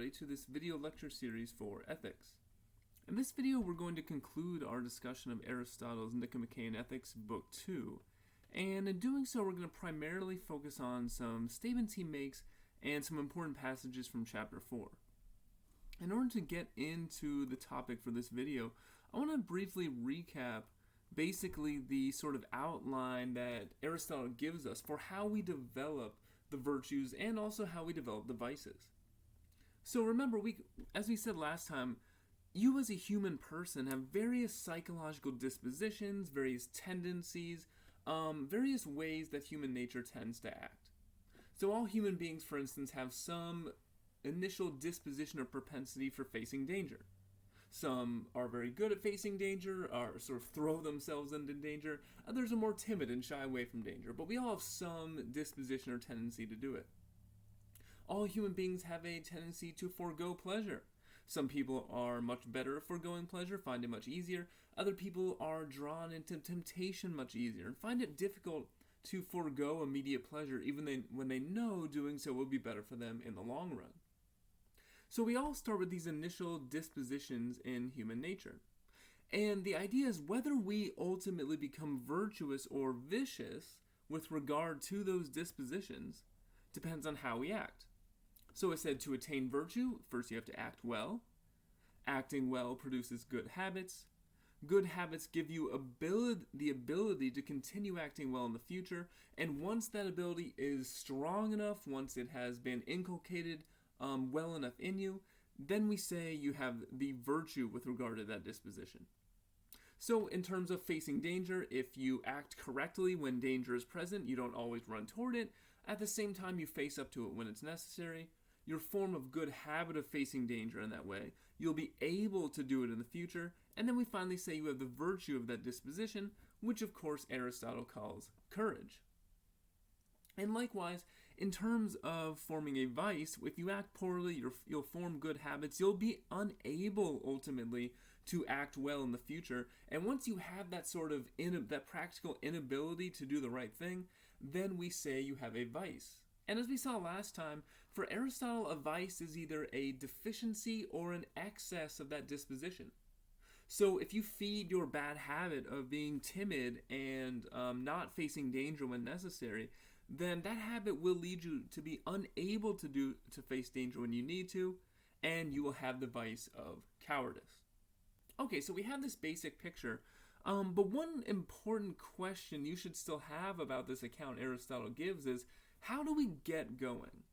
everybody, to this video lecture series for ethics. In this video, we're going to conclude our discussion of Aristotle's Nicomachean Ethics, Book 2, and in doing so, we're going to primarily focus on some statements he makes and some important passages from Chapter 4. In order to get into the topic for this video, I want to briefly recap basically the sort of outline that Aristotle gives us for how we develop the virtues and also how we develop the vices. So remember, as we said last time, you as a human person have various psychological dispositions, various tendencies, various ways that human nature tends to act. So all human beings, for instance, have some initial disposition or propensity for facing danger. Some are very good at facing danger, or sort of throw themselves into danger. Others are more timid and shy away from danger, but we all have some disposition or tendency to do it. All human beings have a tendency to forego pleasure. Some people are much better at foregoing pleasure, find it much easier. Other people are drawn into temptation much easier and find it difficult to forego immediate pleasure even when they know doing so will be better for them in the long run. So we all start with these initial dispositions in human nature. And the idea is whether we ultimately become virtuous or vicious with regard to those dispositions depends on how we act. So it said to attain virtue, first you have to act well. Acting well produces good habits. Good habits give you the ability to continue acting well in the future. And once that ability is strong enough, once it has been inculcated well enough in you, then we say you have the virtue with regard to that disposition. So in terms of facing danger, if you act correctly when danger is present, you don't always run toward it. At the same time, you face up to it when it's necessary. Your form of good habit of facing danger in that way, you'll be able to do it in the future. And then we finally say you have the virtue of that disposition, which of course Aristotle calls courage. And likewise, in terms of forming a vice, if you act poorly, you'll form good habits, you'll be unable ultimately to act well in the future. And once you have that sort of that practical inability to do the right thing, then we say you have a vice. And as we saw last time, for Aristotle, a vice is either a deficiency or an excess of that disposition. So if you feed your bad habit of being timid and not facing danger when necessary, then that habit will lead you to be unable to face danger when you need to, and you will have the vice of cowardice. Okay, so we have this basic picture, but one important question you should still have about this account Aristotle gives is, how do we get going?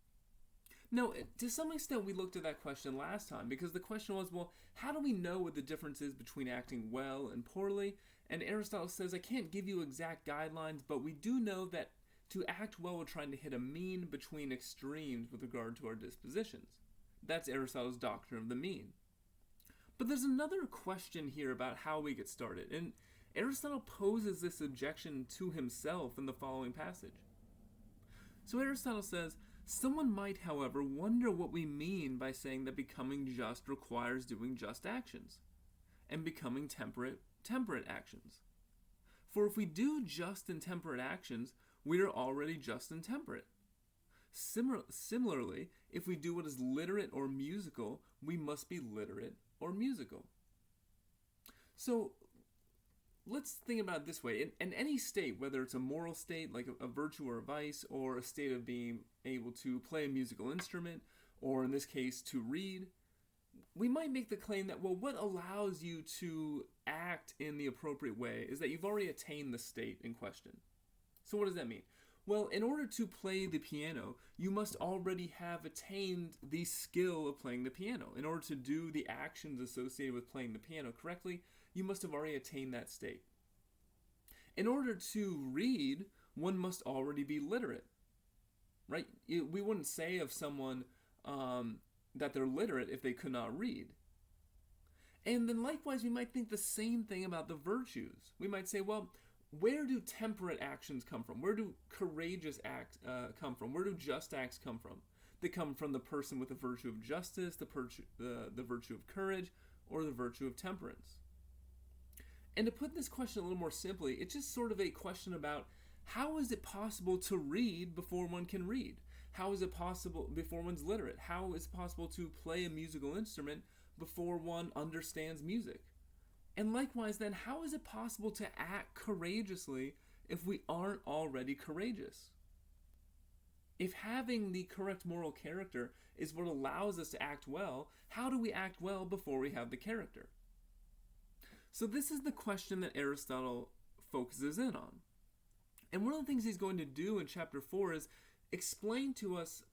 Now, to some extent, we looked at that question last time, because the question was, well, how do we know what the difference is between acting well and poorly? And Aristotle says, I can't give you exact guidelines, but we do know that to act well, we're trying to hit a mean between extremes with regard to our dispositions. That's Aristotle's doctrine of the mean. But there's another question here about how we get started, and Aristotle poses this objection to himself in the following passage. So Aristotle says, someone might, however, wonder what we mean by saying that becoming just requires doing just actions, and becoming temperate actions. For if we do just and temperate actions, we are already just and temperate. Similarly, if we do what is literate or musical, we must be literate or musical. So let's think about it this way. In any state, whether it's a moral state like a virtue or a vice, or a state of being able to play a musical instrument, or in this case to read, we might make the claim that, well, what allows you to act in the appropriate way is that you've already attained the state in question. So what does that mean? Well, in order to play the piano, you must already have attained the skill of playing the piano. In order to do the actions associated with playing the piano correctly, you must have already attained that state. In order to read, one must already be literate, right? We wouldn't say of someone that they're literate if they could not read. And then likewise, we might think the same thing about the virtues. We might say, well, where do temperate actions come from? Where do courageous acts come from? Where do just acts come from? They come from the person with the virtue of justice, the virtue of courage, or the virtue of temperance. And to put this question a little more simply, it's just sort of a question about how is it possible to read before one can read? How is it possible before one's literate? How is it possible to play a musical instrument before one understands music? And likewise then, how is it possible to act courageously if we aren't already courageous? If having the correct moral character is what allows us to act well, how do we act well before we have the character? So this is the question that Aristotle focuses in on. And one of the things he's going to do in chapter 4 is explain to us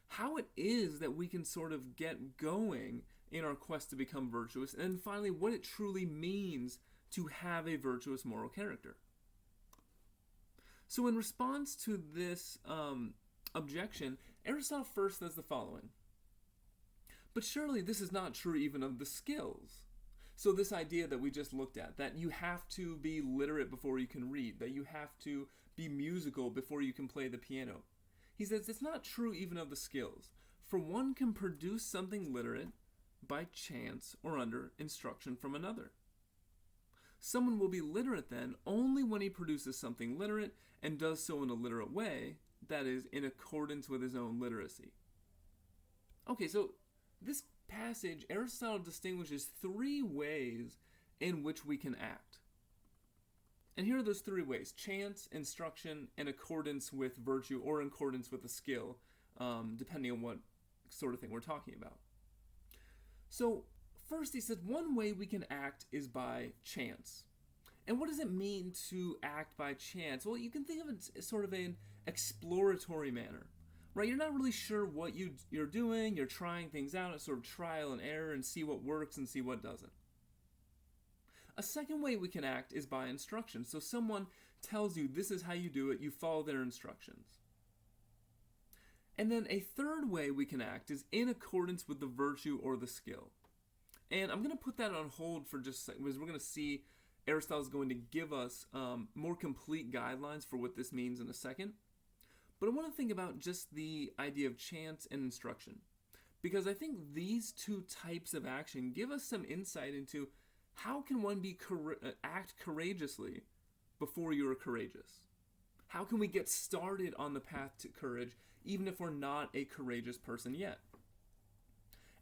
how it is that we can sort of get going in our quest to become virtuous, and finally what it truly means to have a virtuous moral character. So in response to this objection, Aristotle first says the following: but surely this is not true even of the skills. So this idea that we just looked at, that you have to be literate before you can read, that you have to be musical before you can play the piano. He says it's not true even of the skills, for one can produce something literate by chance or under instruction from another. Someone will be literate then only when he produces something literate and does so in a literate way, that is, in accordance with his own literacy. Okay, so this passage, Aristotle distinguishes 3 ways in which we can act. And here are those 3 ways: chance, instruction, and accordance with virtue, or in accordance with a skill, depending on what sort of thing we're talking about. So first he said one way we can act is by chance. And what does it mean to act by chance? Well, you can think of it as sort of an exploratory manner, right? You're not really sure what you're doing. You're trying things out. It's sort of trial and error and see what works and see what doesn't. A second way we can act is by instruction. So someone tells you this is how you do it. You follow their instructions. And then a third way we can act is in accordance with the virtue or the skill. And I'm going to put that on hold for just a second, because we're going to see Aristotle's going to give us more complete guidelines for what this means in a second. But I want to think about just the idea of chance and instruction, because I think these 2 types of action give us some insight into how can one act courageously before you are courageous. How can we get started on the path to courage even if we're not a courageous person yet?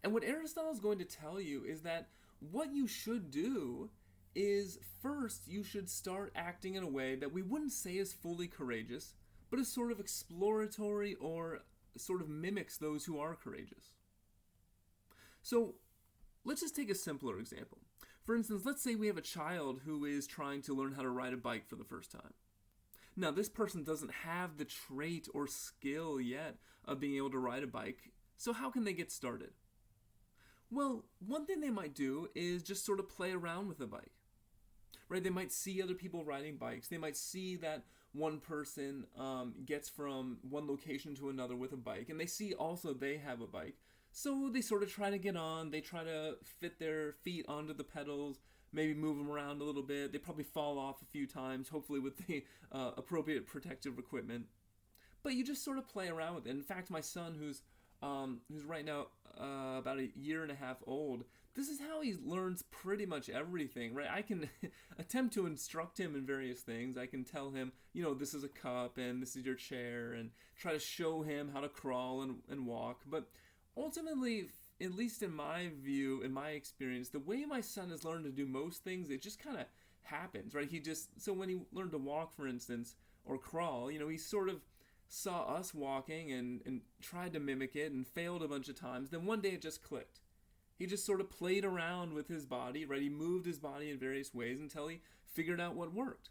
And what Aristotle is going to tell you is that what you should do is first you should start acting in a way that we wouldn't say is fully courageous, but is sort of exploratory or sort of mimics those who are courageous. So let's just take a simpler example. For instance, let's say we have a child who is trying to learn how to ride a bike for the first time. Now, this person doesn't have the trait or skill yet of being able to ride a bike, so how can they get started? Well, one thing they might do is just sort of play around with a bike, right? They might see other people riding bikes. They might see that one person gets from one location to another with a bike, and they see also they have a bike. So they sort of try to get on. They try to fit their feet onto the pedals, maybe move them around a little bit. They probably fall off a few times, hopefully with the appropriate protective equipment. But you just sort of play around with it. In fact, my son, who's right now about a year and a half old, this is how he learns pretty much everything, right? I can attempt to instruct him in various things. I can tell him, this is a cup and this is your chair, and try to show him how to crawl and walk. But ultimately, at least in my view, in my experience, the way my son has learned to do most things, it just kind of happens, right? So when he learned to walk, for instance, or crawl, he sort of saw us walking and tried to mimic it and failed a bunch of times. Then one day it just clicked. He just sort of played around with his body, right? He moved his body in various ways until he figured out what worked.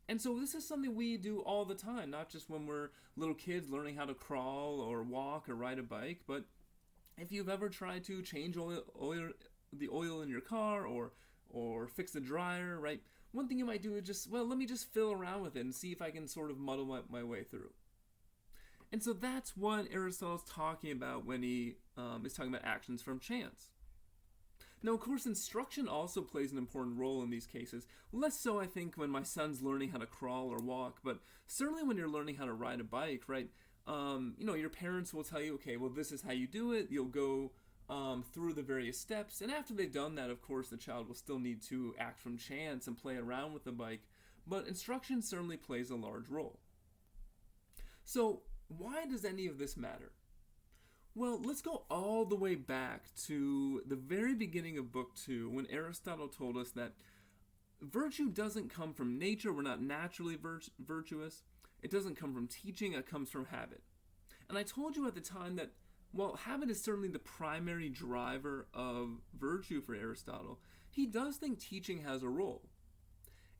And so this is something we do all the time, not just when we're little kids learning how to crawl or walk or ride a bike, but if you've ever tried to change the oil in your car or fix the dryer, right? One thing you might do is let me just fill around with it and see if I can sort of muddle my way through. And so that's what Aristotle's talking about when he is talking about actions from chance. Now, of course, instruction also plays an important role in these cases. Less so, I think, when my son's learning how to crawl or walk, but certainly when you're learning how to ride a bike, right? Your parents will tell you, okay, well, this is how you do it. You'll go through the various steps. And after they've done that, of course, the child will still need to act from chance and play around with the bike. But instruction certainly plays a large role. So why does any of this matter? Well, let's go all the way back to the very beginning of Book 2 when Aristotle told us that virtue doesn't come from nature. We're not naturally virtuous. It doesn't come from teaching. It comes from habit. And I told you at the time that while habit is certainly the primary driver of virtue for Aristotle, he does think teaching has a role.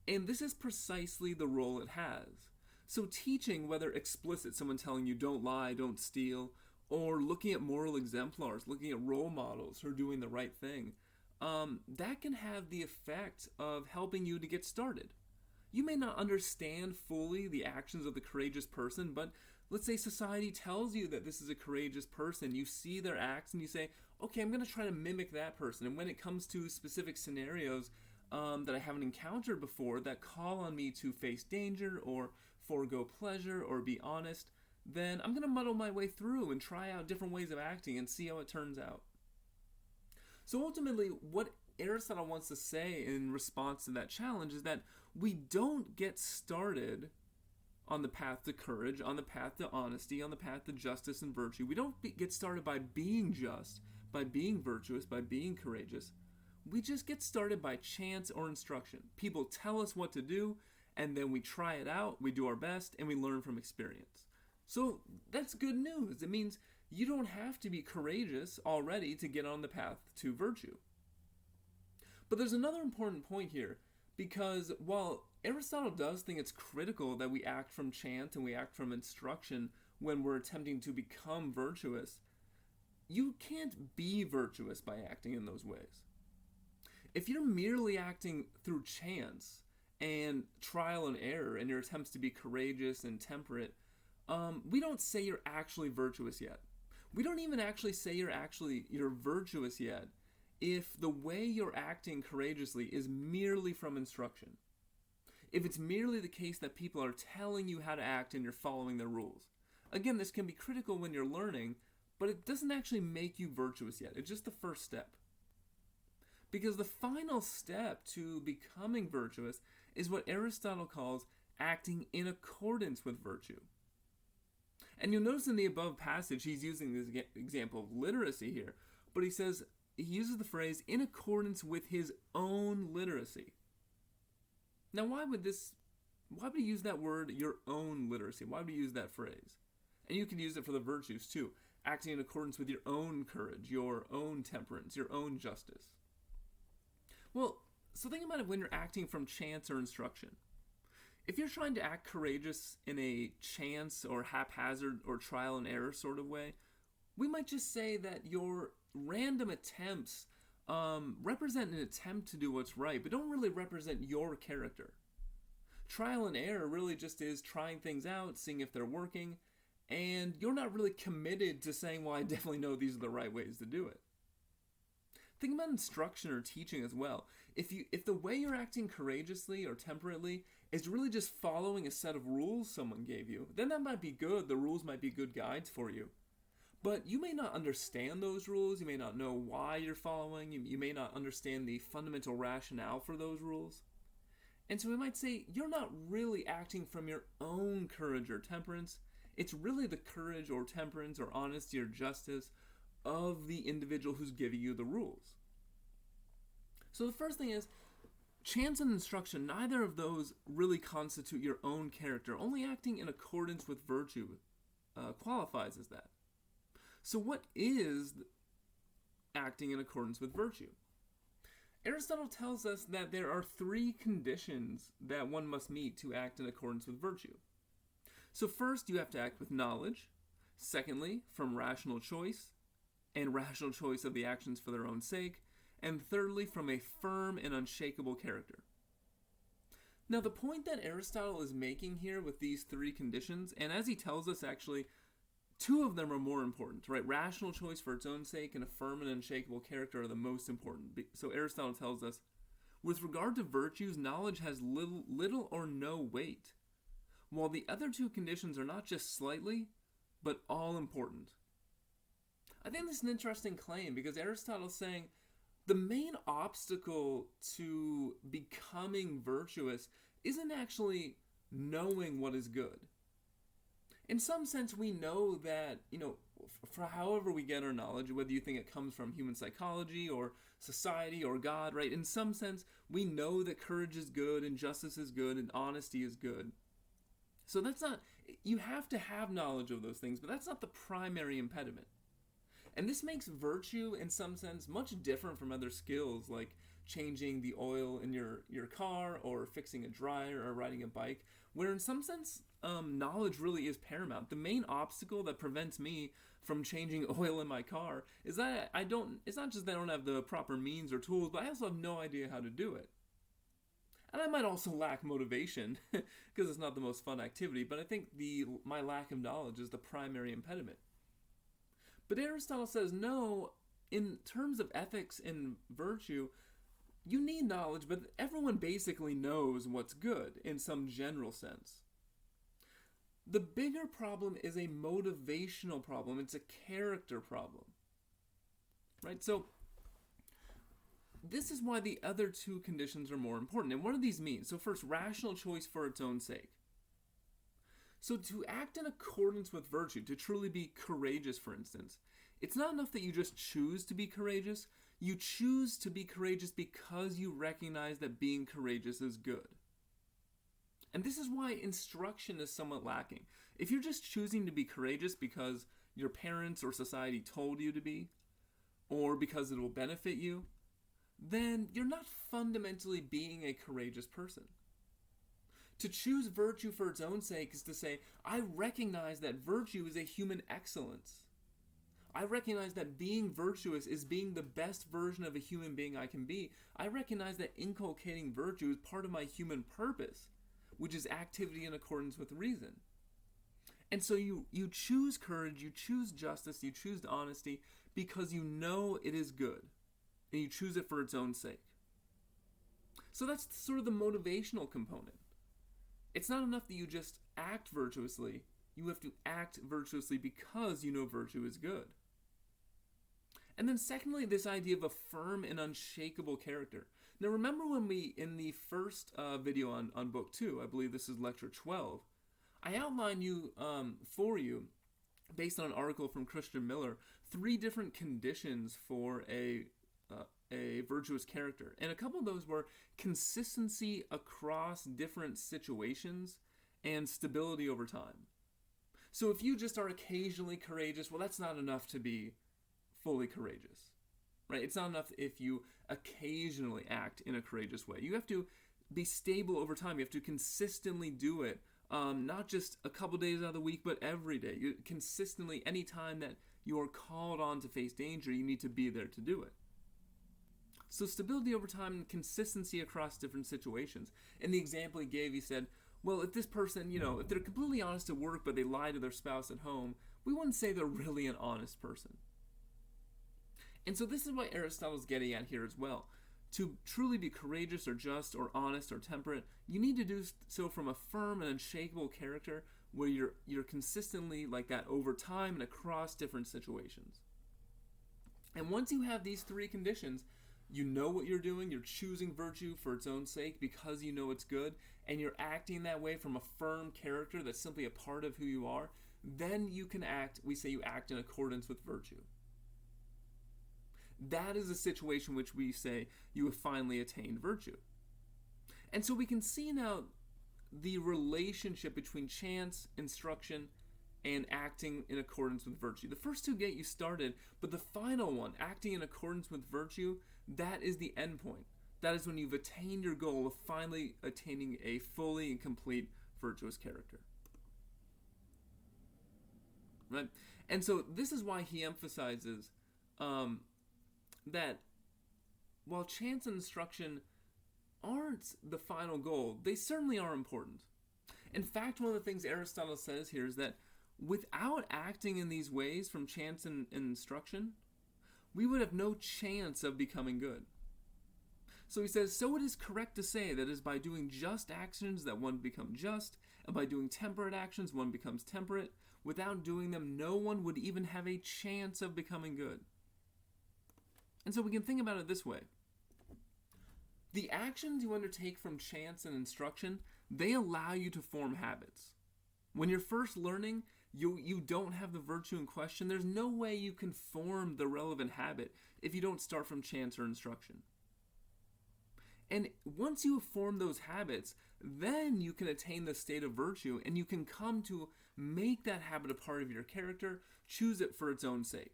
And this is precisely the role it has. So teaching, whether explicit, someone telling you don't lie, don't steal, or looking at moral exemplars, looking at role models who are doing the right thing, that can have the effect of helping you to get started. You may not understand fully the actions of the courageous person, but let's say society tells you that this is a courageous person. You see their acts and you say, okay, I'm going to try to mimic that person. And when it comes to specific scenarios that I haven't encountered before that call on me to face danger or forego pleasure or be honest, then I'm going to muddle my way through and try out different ways of acting and see how it turns out. So ultimately, what Aristotle wants to say in response to that challenge is that we don't get started on the path to courage, on the path to honesty, on the path to justice and virtue. We don't get started by being just, by being virtuous, by being courageous. We just get started by chance or instruction. People tell us what to do, and then we try it out, we do our best, and we learn from experience. So that's good news. It means you don't have to be courageous already to get on the path to virtue. But there's another important point here, because while Aristotle does think it's critical that we act from chance and we act from instruction when we're attempting to become virtuous, you can't be virtuous by acting in those ways. If you're merely acting through chance and trial and error in your attempts to be courageous and temperate, we don't say you're actually virtuous yet. We don't even actually say you're virtuous yet if the way you're acting courageously is merely from instruction. If it's merely the case that people are telling you how to act and you're following their rules. Again, this can be critical when you're learning, but it doesn't actually make you virtuous yet. It's just the first step. Because the final step to becoming virtuous is what Aristotle calls acting in accordance with virtue. And you'll notice in the above passage, he's using this example of literacy here, but he uses the phrase in accordance with his own literacy. Now, why would he use that word, your own literacy? Why would he use that phrase? And you can use it for the virtues too, acting in accordance with your own courage, your own temperance, your own justice. Well, so think about it when you're acting from chance or instruction. If you're trying to act courageous in a chance or haphazard or trial and error sort of way, we might just say that your random attempts represent an attempt to do what's right, but don't really represent your character. Trial and error really just is trying things out, seeing if they're working, and you're not really committed to saying, well, I definitely know these are the right ways to do it. Think about instruction or teaching as well. If the way you're acting courageously or temperately is really just following a set of rules someone gave you, then that might be good. The rules might be good guides for you. But you may not understand those rules. You may not know why you're following. You may not understand the fundamental rationale for those rules. And so we might say you're not really acting from your own courage or temperance. It's really the courage or temperance or honesty or justice of the individual who's giving you the rules. So the first thing is, chance and instruction, neither of those really constitute your own character. Only acting in accordance with virtue qualifies as that. So what is acting in accordance with virtue? Aristotle tells us that there are 3 conditions that one must meet to act in accordance with virtue. So first, you have to act with knowledge. Secondly, from rational choice, and rational choice of the actions for their own sake. And thirdly, from a firm and unshakable character. Now, the point that Aristotle is making here with these 3 conditions, and as he tells us actually, 2 of them are more important, right? Rational choice for its own sake and a firm and unshakable character are the most important. So Aristotle tells us, with regard to virtues, knowledge has little or no weight, while the other 2 conditions are not just slightly, but all important. I think this is an interesting claim because Aristotle's saying the main obstacle to becoming virtuous isn't actually knowing what is good. In some sense, we know that, for however we get our knowledge, whether you think it comes from human psychology or society or God, right? In some sense, we know that courage is good and justice is good and honesty is good. So that's not, you have to have knowledge of those things, but that's not the primary impediment. And this makes virtue, in some sense, much different from other skills like changing the oil in your car or fixing a dryer or riding a bike, where in some sense, knowledge really is paramount. The main obstacle that prevents me from changing oil in my car is that it's not just that I don't have the proper means or tools, but I also have no idea how to do it. And I might also lack motivation because it's not the most fun activity, but I think my lack of knowledge is the primary impediment. But Aristotle says, no, in terms of ethics and virtue, you need knowledge, but everyone basically knows what's good in some general sense. The bigger problem is a motivational problem. It's a character problem. Right? So, this is why the other two conditions are more important. And what do these mean? So first, rational choice for its own sake. So to act in accordance with virtue, to truly be courageous, for instance, it's not enough that you just choose to be courageous. You choose to be courageous because you recognize that being courageous is good. And this is why instruction is somewhat lacking. If you're just choosing to be courageous because your parents or society told you to be, or because it will benefit you, then you're not fundamentally being a courageous person. To choose virtue for its own sake is to say, I recognize that virtue is a human excellence. I recognize that being virtuous is being the best version of a human being I can be. I recognize that inculcating virtue is part of my human purpose, which is activity in accordance with reason. And so you choose courage, you choose justice, you choose honesty because you know it is good. And you choose it for its own sake. So that's sort of the motivational component. It's not enough that you just act virtuously. You have to act virtuously because you know virtue is good. And then secondly, this idea of a firm and unshakable character. Now remember when in the first video on book 2, I believe this is lecture 12, I outlined for you, based on an article from Christian Miller, 3 different conditions for a virtuous character. And a couple of those were consistency across different situations and stability over time. So if you just are occasionally courageous, well, that's not enough to be fully courageous, right? It's not enough if you occasionally act in a courageous way. You have to be stable over time. You have to consistently do it, not just a couple days out of the week, but every day. Consistently, any time that you are called on to face danger, you need to be there to do it. So stability over time and consistency across different situations. In the example he gave, he said, well, if this person, if they're completely honest at work but they lie to their spouse at home, we wouldn't say they're really an honest person. And so this is what Aristotle's getting at here as well. To truly be courageous or just or honest or temperate, you need to do so from a firm and unshakable character where you're consistently like that over time and across different situations. And once you have these 3 conditions, you know what you're doing, you're choosing virtue for its own sake because you know it's good, and you're acting that way from a firm character that's simply a part of who you are, then you can act, we say you act in accordance with virtue. That is a situation which we say you have finally attained virtue. And so we can see now the relationship between chance, instruction, and acting in accordance with virtue. The first 2 get you started, but the final one, acting in accordance with virtue, that is the end point. That is when you've attained your goal of finally attaining a fully and complete virtuous character. Right? And so this is why he emphasizes that while chance and instruction aren't the final goal, they certainly are important. In fact, one of the things Aristotle says here is that without acting in these ways from chance and instruction, we would have no chance of becoming good. So he says, so it is correct to say that it is by doing just actions that one becomes just, and by doing temperate actions one becomes temperate. Without doing them, no one would even have a chance of becoming good. And so we can think about it this way. The actions you undertake from chance and instruction, they allow you to form habits. When you're first learning, you don't have the virtue in question. There's no way you can form the relevant habit if you don't start from chance or instruction. And once you form those habits, then you can attain the state of virtue, and you can come to make that habit a part of your character, choose it for its own sake.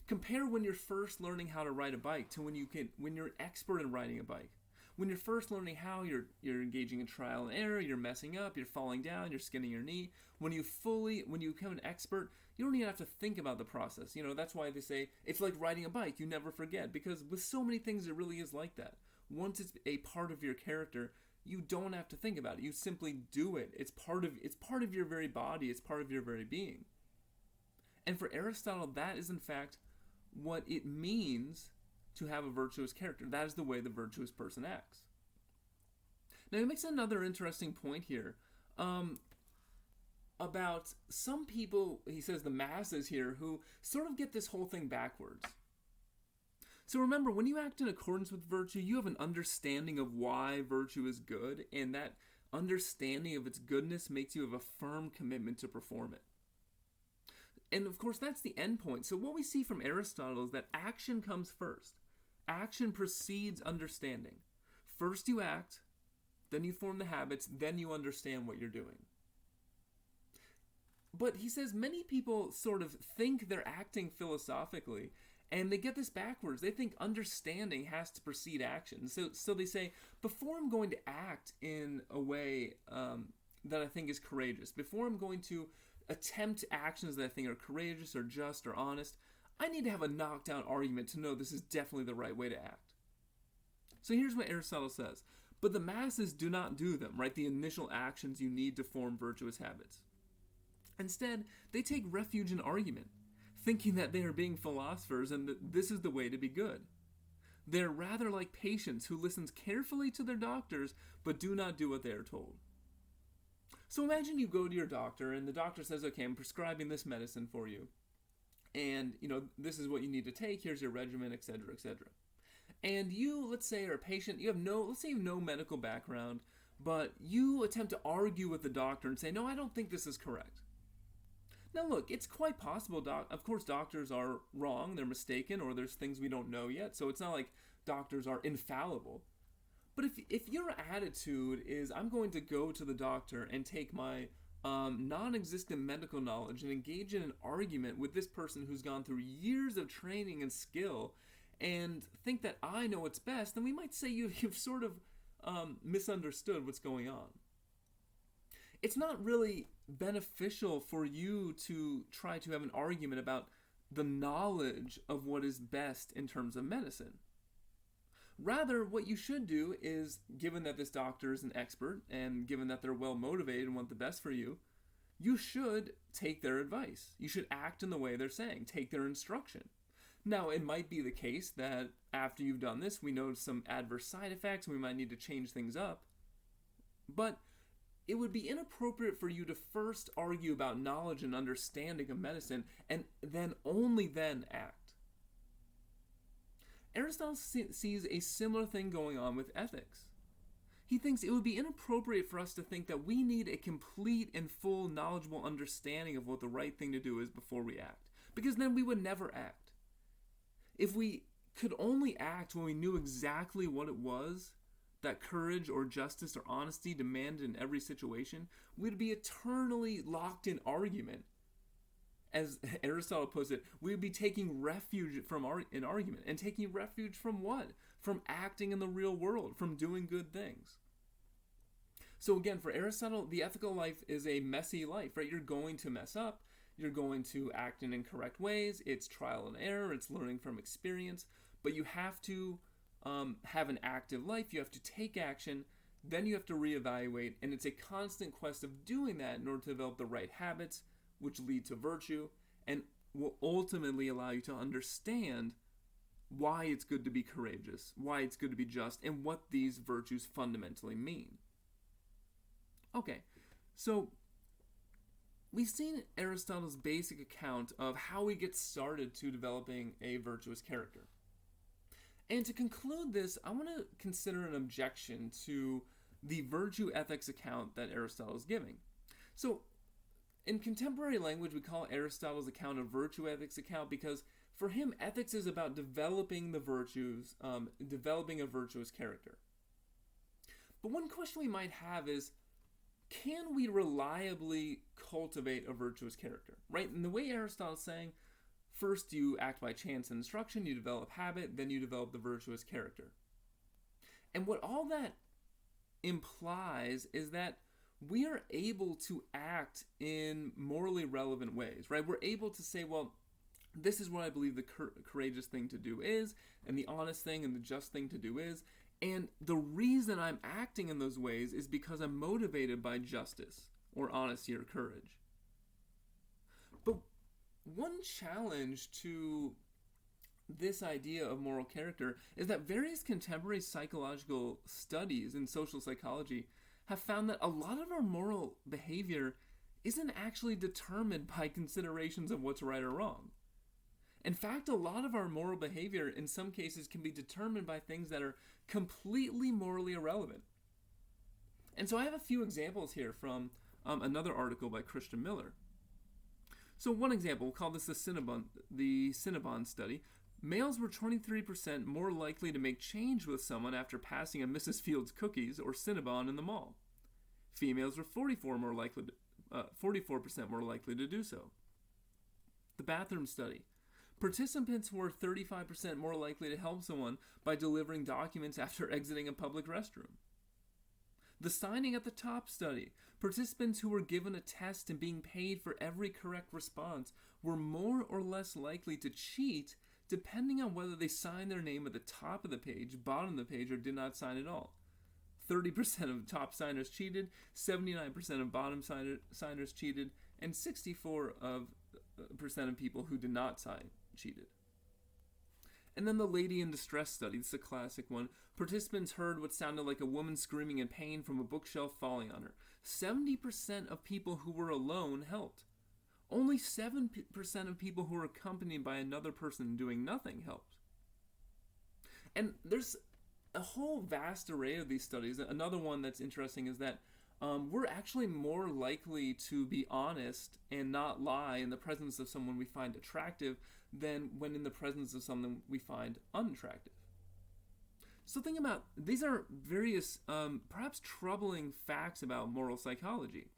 Compare when you're first learning how to ride a bike to when you're expert in riding a bike. When you're first learning how, you're engaging in trial and error, you're messing up, you're falling down, you're skinning your knee. When you become an expert, you don't even have to think about the process. That's why they say it's like riding a bike, you never forget, because with so many things it really is like that. Once it's a part of your character, you don't have to think about it. You simply do it. It's part of your very body, it's part of your very being. And for Aristotle, that is in fact what it means to have a virtuous character. That is the way the virtuous person acts. Now he makes another interesting point here about some people, he says the masses here, who sort of get this whole thing backwards. So remember, when you act in accordance with virtue, you have an understanding of why virtue is good, and that understanding of its goodness makes you have a firm commitment to perform it. And of course, that's the end point. So what we see from Aristotle is that action comes first. Action precedes understanding. First you act, then you form the habits, then you understand what you're doing. But he says many people sort of think they're acting philosophically, and they get this backwards. They think understanding has to precede action. So they say, before I'm going to act in a way that I think is courageous, before I'm going to attempt actions that I think are courageous or just or honest, I need to have a knockdown argument to know this is definitely the right way to act. So here's what Aristotle says. But the masses do not do them, right? The initial actions you need to form virtuous habits. Instead, they take refuge in argument, thinking that they are being philosophers and that this is the way to be good. They're rather like patients who listens carefully to their doctors but do not do what they are told. So imagine you go to your doctor and the doctor says, okay, I'm prescribing this medicine for you. And, this is what you need to take. Here's your regimen, etc., etc. And you, let's say, are a patient. Let's say you have no medical background, but you attempt to argue with the doctor and say, no, I don't think this is correct. Now look, it's quite possible, of course doctors are wrong, they're mistaken, or there's things we don't know yet, so it's not like doctors are infallible. But if your attitude is, I'm going to go to the doctor and take my non-existent medical knowledge and engage in an argument with this person who's gone through years of training and skill and think that I know what's best, then we might say you've sort of misunderstood what's going on. It's not really beneficial for you to try to have an argument about the knowledge of what is best in terms of medicine. Rather, what you should do is, given that this doctor is an expert and given that they're well motivated and want the best for you, you should take their advice. You should act in the way they're saying, take their instruction. Now, it might be the case that after you've done this, we notice some adverse side effects and we might need to change things up. But it would be inappropriate for you to first argue about knowledge and understanding of medicine and then only then act. Aristotle sees a similar thing going on with ethics. He thinks it would be inappropriate for us to think that we need a complete and full knowledgeable understanding of what the right thing to do is before we act, because then we would never act. If we could only act when we knew exactly what it was that courage or justice or honesty demanded in every situation, we'd be eternally locked in argument. As Aristotle puts it, we'd be taking refuge from an argument. And taking refuge from what? From acting in the real world, from doing good things. So again, for Aristotle, the ethical life is a messy life, right? You're going to mess up. You're going to act in incorrect ways. It's trial and error. It's learning from experience. But you have to have an active life. You have to take action. Then you have to reevaluate. And it's a constant quest of doing that in order to develop the right habits, which lead to virtue, and will ultimately allow you to understand why it's good to be courageous, why it's good to be just, and what these virtues fundamentally mean. Okay, so we've seen Aristotle's basic account of how we get started to developing a virtuous character. And to conclude this, I want to consider an objection to the virtue ethics account that Aristotle is giving. So in contemporary language, we call Aristotle's account a virtue ethics account because for him, ethics is about developing the virtues, developing a virtuous character. But one question we might have is, can we reliably cultivate a virtuous character, right? And the way Aristotle's saying, first you act by chance and instruction, you develop habit, then you develop the virtuous character. And what all that implies is that we are able to act in morally relevant ways, right? We're able to say, well, this is what I believe the courageous thing to do is, and the honest thing and the just thing to do is, and the reason I'm acting in those ways is because I'm motivated by justice or honesty or courage. But one challenge to this idea of moral character is that various contemporary psychological studies in social psychology have found that a lot of our moral behavior isn't actually determined by considerations of what's right or wrong. In fact, a lot of our moral behavior in some cases can be determined by things that are completely morally irrelevant. And so I have a few examples here from another article by Christian Miller. So one example, we'll call this the Cinnabon study. Males were 23% more likely to make change with someone after passing a Mrs. Fields cookies or Cinnabon in the mall. Females were 44% more likely to do so. The bathroom study. Participants were 35% more likely to help someone by delivering documents after exiting a public restroom. The signing at the top study. Participants who were given a test and being paid for every correct response were more or less likely to cheat depending on whether they signed their name at the top of the page, bottom of the page, or did not sign at all. 30% of top signers cheated, 79% of bottom signers cheated, and 64% of people who did not sign cheated. And then the lady in distress study, this is a classic one. Participants heard what sounded like a woman screaming in pain from a bookshelf falling on her. 70% of people who were alone helped. Only 7% of people who were accompanied by another person doing nothing helped. And there's a whole vast array of these studies. Another one that's interesting is that we're actually more likely to be honest and not lie in the presence of someone we find attractive than when in the presence of someone we find unattractive. So think about, these are various perhaps troubling facts about moral psychology.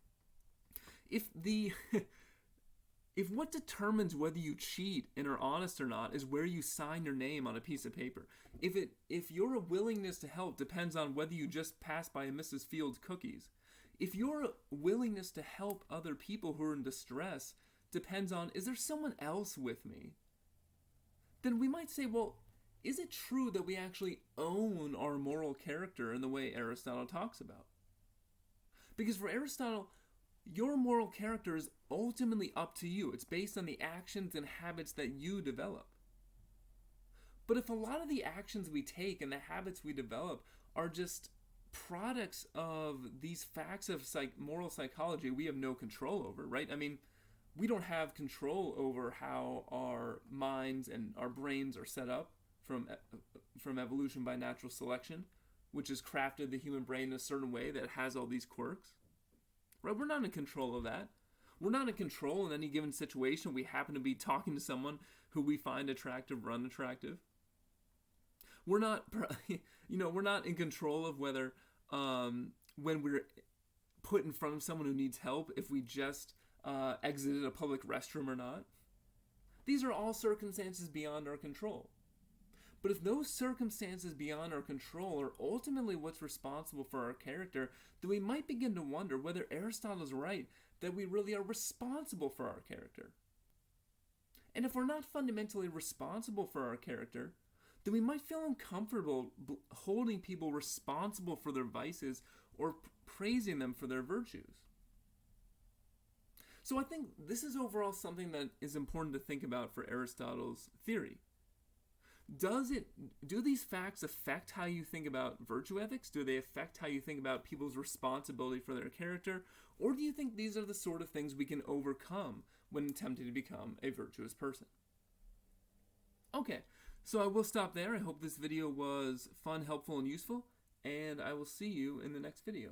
If what determines whether you cheat and are honest or not is where you sign your name on a piece of paper, if your willingness to help depends on whether you just pass by a Mrs. Fields cookies, if your willingness to help other people who are in distress depends on, is there someone else with me? Then we might say, well, is it true that we actually own our moral character in the way Aristotle talks about? Because for Aristotle, your moral character is ultimately up to you. It's based on the actions and habits that you develop. But if a lot of the actions we take and the habits we develop are just products of these facts of moral psychology we have no control over, right? I mean, we don't have control over how our minds and our brains are set up from evolution by natural selection, which has crafted the human brain in a certain way that has all these quirks. Right? We're not in control of that. We're not in control in any given situation. We happen to be talking to someone who we find attractive or unattractive. We're not, we're not in control of whether when we're put in front of someone who needs help, if we just exited a public restroom or not. These are all circumstances beyond our control. But if those circumstances beyond our control are ultimately what's responsible for our character, then we might begin to wonder whether Aristotle's right that we really are responsible for our character. And if we're not fundamentally responsible for our character, then we might feel uncomfortable holding people responsible for their vices or praising them for their virtues. So I think this is overall something that is important to think about for Aristotle's theory. Do these facts affect how you think about virtue ethics? Do they affect how you think about people's responsibility for their character? Or do you think these are the sort of things we can overcome when attempting to become a virtuous person? Okay, so I will stop there. I hope this video was fun, helpful, and useful, and I will see you in the next video.